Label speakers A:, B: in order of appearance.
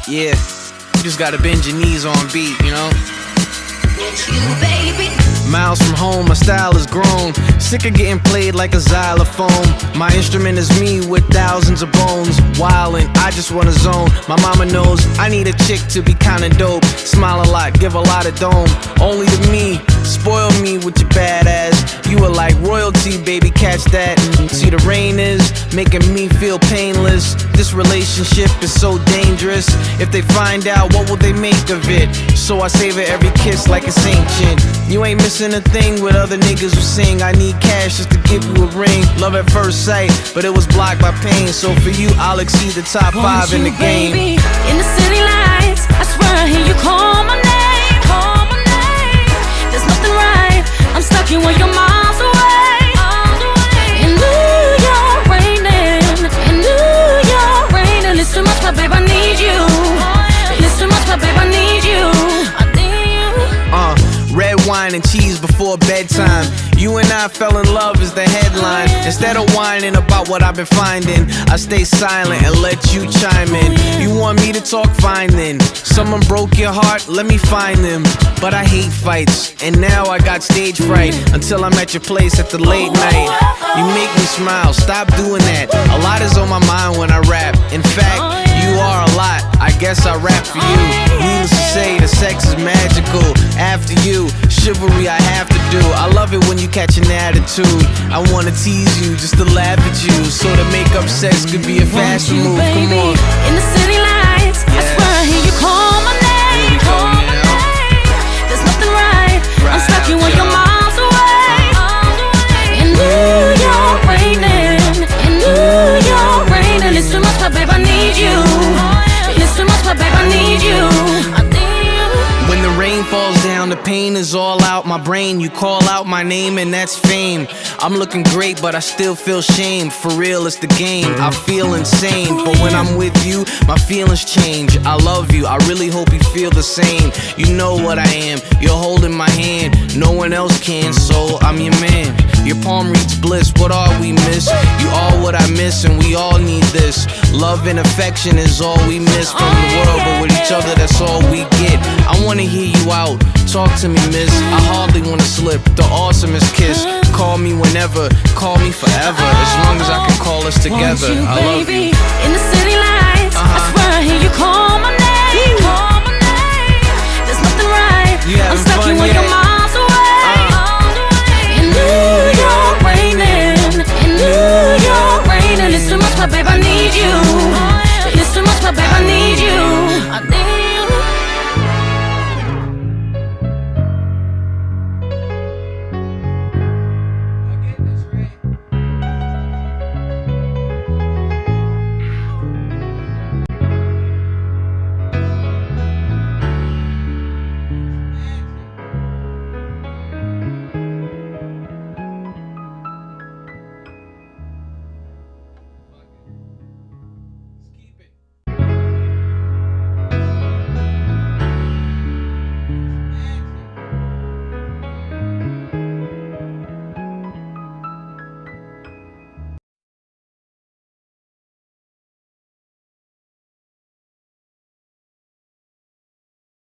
A: Yeah, you just gotta bend your knees on beat, you know?
B: You, baby.
A: Miles from home, my style has grown. Sick of getting played like a xylophone. My instrument is me with thousands of bones. Wildin', I just wanna zone. My mama knows I need a chick to be kinda dope. Smile a lot, give a lot of dome. Only to me, spoil me with your badass. You are like royalty, baby, catch that. See, the rain is making me feel painless. This relationship is so dangerous. If they find out, what will they make of it? So I savor every kiss like it's ancient. You ain't missing a thing with other niggas who sing I need cash just to give you a ring. Love at first sight, but it was blocked by pain. So for you, I'll exceed the top 5 in the game.
B: Baby, in the city lights, I swear I hear you call my name, call my name. There's nothing right, I'm stuck in where you're miles away. In New York raining, in New York raining. It's too much, my babe, I need you. It's too much, my babe, I need you. I need you.
A: Red wine and cheese before bedtime. You and I fell in love is the headline. Instead of whining about what I've been finding, I stay silent and let you chime in. You want me to talk, fine then. Someone broke your heart, let me find them. But I hate fights, and now I got stage fright until I'm at your place at the late night. You make me smile, stop doing that. A lot is on my mind when I rap. In fact, you are a lot, I guess I rap for you. Needless to say, the sex is magical. After you, chivalry I have to do. I love it when you catch an attitude. I wanna tease you just to laugh at you, so to make up sex could be a fashion move. Come on.
B: In the city lights, I swear I hear you call my name, call my name. There's nothing right, I'm stuck in where you're miles away. In New York raining, in New York raining. It's too much, my babe, I need you. It's too much, my babe, I need you. I need you.
A: When the rain falls down, the pain is all out my brain. You call out my name and that's fame. I'm looking great, but I still feel shame. For real, it's the game. I feel insane, but when I'm with you, my feelings change. I love you, I really hope you feel the same. You know what I am, you're holding my hand. No one else can, so I'm your man. Your palm reads bliss, what are we miss? You are what I miss, and we all need this. Love and affection is all we miss from the world, but with each other, that's all we get. I wanna hear you out, talk to me, miss. I hardly wanna slip, the awesomest kiss. Call me whenever, call me forever. As long as I can call us together. I love you.
B: In the city lights, I swear I hear you call my name, call my name. There's nothing right,
A: You
B: I'm
A: having
B: stuck
A: fun
B: in where
A: yet?
B: you're